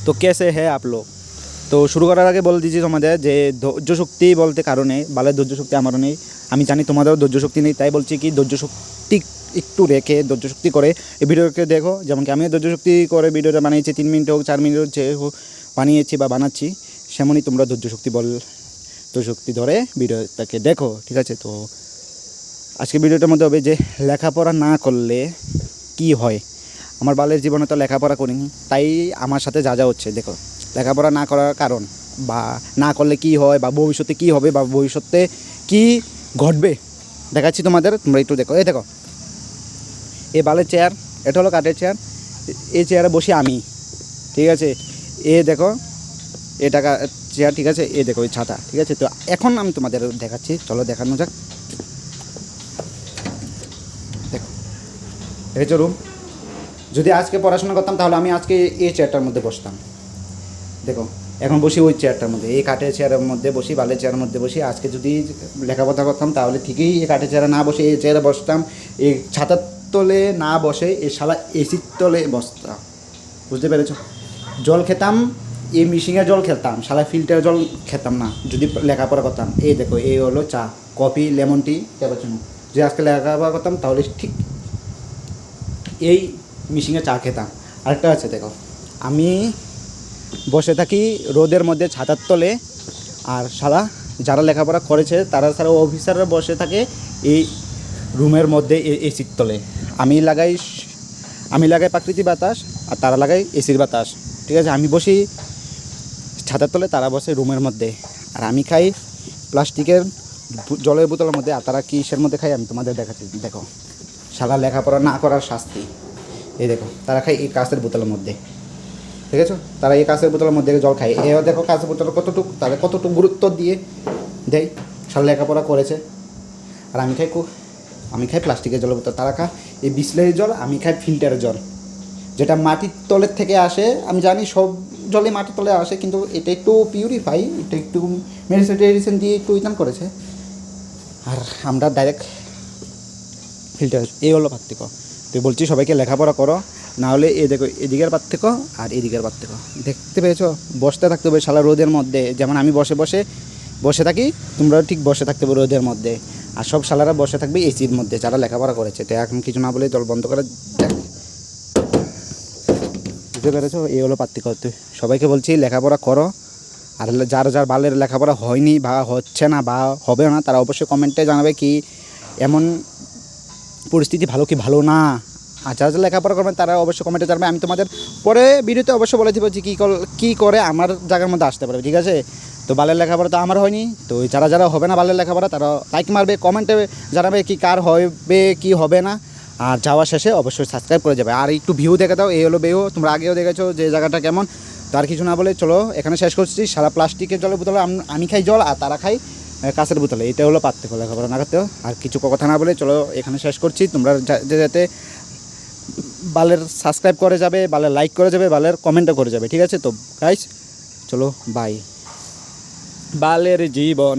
तो कैसे है आप लोग? তো শুরু করার আগে বলে দিচ্ছি তোমাদের যে ধৈর্য শক্তি বলতে কারণে বালের ধৈর্য শক্তি আমারও নেই, আমি জানি তোমাদেরও ধৈর্য শক্তি নেই, তাই বলছি কি ধৈর্য শক্তি একটু রেখে ধৈর্য শক্তি করে এই ভিডিওকে দেখো। যেমন কি আমিও ধৈর্য শক্তি করে ভিডিওটা বানিয়েছি, 3 মিনিট হোক 4 মিনিট হোক যে হোক বানিয়েছি বা বানাচ্ছি, সেমনই তোমরা ধৈর্য শক্তি ধরে ভিডিওটাকে দেখো, ঠিক আছে? তো আজকে ভিডিওটার মধ্যে হবে যে লেখাপড়া না করলে কি হয়। আমার বালের জীবনে তো লেখাপড়া করিনি, তাই আমার সাথে যা যা হচ্ছে দেখো। লেখাপড়া না করার কারণ বা না করলে কি হয় বা ভবিষ্যতে কী হবে বা ভবিষ্যতে কী ঘটবে দেখাচ্ছি তোমাদের, তোমরা একটু দেখো। এই দেখো এই বালের চেয়ার, এটা হলো কাঠের চেয়ার, এই চেয়ারে বসি আমি, ঠিক আছে? এ দেখো এটা চেয়ার, ঠিক আছে? এ দেখো এই ছাতা, ঠিক আছে? তো এখন আমি তোমাদের দেখাচ্ছি, চলো দেখানো যাক। দেখো দেখেছো রুম। যদি আজকে পড়াশোনা করতাম তাহলে আমি আজকে এই চেয়ারটার মধ্যে বসতাম। দেখো এখন বসি ওই চেয়ারটার মধ্যে, এই কাঠের চেয়ারের মধ্যে বসি, বালের চেয়ারের মধ্যে বসি। আজকে যদি লেখাপড়া করতাম তাহলে ঠিকই এই কাঠের চেয়ারে না বসে এই চেয়ারে বসতাম, এই ছাতার তলে না বসে এই শালা এসির তলে বসতাম, বুঝতে পেরেছো? জল খেতাম, এই মিশিংয়ে জল খেতাম, শালা ফিল্টার জল খেতাম না যদি লেখাপড়া করতাম। এই দেখো এই হলো চা, কফি, লেমন টি, ক্যাপাচিনো। যদি আজকে লেখাপড়া করতাম তাহলে ঠিক এই মিশিংয়ে চা খেতাম। আরেকটা আছে দেখো, আমি বসে থাকি রোদের মধ্যে ছাতার তলে, আর সারা যারা লেখাপড়া করেছে তারা সারা অফিসাররা বসে থাকে এই রুমের মধ্যে এসির তলে। আমি লাগাই প্রাকৃতিক বাতাস আর তারা লাগায় এসির বাতাস, ঠিক আছে? আমি বসি ছাতার তলে, তারা বসে রুমের মধ্যে, আর আমি খাই প্লাস্টিকের জলের বোতলের মধ্যে, আর তারা কিসের মধ্যে খাই আমি তোমাদের দেখাচ্ছি। দেখো সারা লেখাপড়া না করার শাস্তি। এই দেখো তারা খায় এই কাঁচের বোতলের মধ্যে, ঠিক আছে? তারা এই কাঁচের বোতলের মধ্যে জল খায়। এও দেখো কাঁচের বোতল কতটুকু গুরুত্ব দিয়ে দেয়, সারা লেখাপড়া করেছে। আর আমি খাই প্লাস্টিকের জলের বোতল, তারা খায় এই বিসলারি জল, আমি খাই ফিল্টারের জল, যেটা মাটির তলের থেকে আসে। আমি জানি সব জলে মাটির তলে আসে, কিন্তু এটা একটু পিউরিফাই, এটা একটু মেডিসিন দিয়ে একটু ইতান করেছে, আর আমরা ডাইরেক্ট ফিল্টার। এই হলো পার্থক্য। তুই বলছি সবাইকে লেখাপড়া করো, না হলে এই দেখো এদিকের পার্থক্য আর এদিকের পার্থক্য, দেখতে পেয়েছো? বসতে থাকতে হবে শালা রোদের মধ্যে, যেমন আমি বসে থাকি, তোমরাও ঠিক বসে থাকতে হবে রোদের মধ্যে, আর সব শালারা বসে থাকবে এসির মধ্যে যারা লেখাপড়া করেছে। তো এখন কিছু না বলে জল বন্ধ করে যাক, বুঝতে পেরেছো? এই হলো পার্থক্য। তুই সবাইকে বলছি লেখাপড়া করো, আর যার বালের লেখাপড়া হয়নি বা হচ্ছে না বা হবে না, তারা অবশ্যই কমেন্টে জানাবে কি এমন পরিস্থিতি ভালো কি ভালো না। আর যারা লেখাপড়া করবেন তারা অবশ্যই কমেন্টে জানাবে, আমি তোমাদের পরে ভিডিওতে অবশ্যই বলে দেবো যে কী করে আমার জায়গার মধ্যে আসতে পারবে, ঠিক আছে? তো বালের লেখাপড়া তো আমার হয়নি, তো যারা হবে না বালের লেখাপড়া তারা লাইক মারবে, কমেন্টে জানাবে কি কার হবে কি হবে না, আর যাওয়া শেষে অবশ্যই সাবস্ক্রাইব করে যাবে। আর একটু ভিউ দেখে দাও, এই হলো ভিউ, তোমরা আগেও দেখেছো যে জায়গাটা কেমন। তার কিছু না বলে চলো এখানে শেষ করছি। সারা প্লাস্টিকের জলের বোতলে আমি খাই জল, আর তারা খাই কাঁচের বোতলে। এটা হলো পার্থক্য লেখাপড়া না করতেও। আর কিছু কথা না বলে চলো এখানে শেষ করছি। তোমরা যাতে বালের সাবস্ক্রাইব করে যাবে, বালের লাইক করে যাবে, বালের কমেন্টও করে যাবে, ঠিক আছে? তো গাইস চলো বাই। বালের জীবন।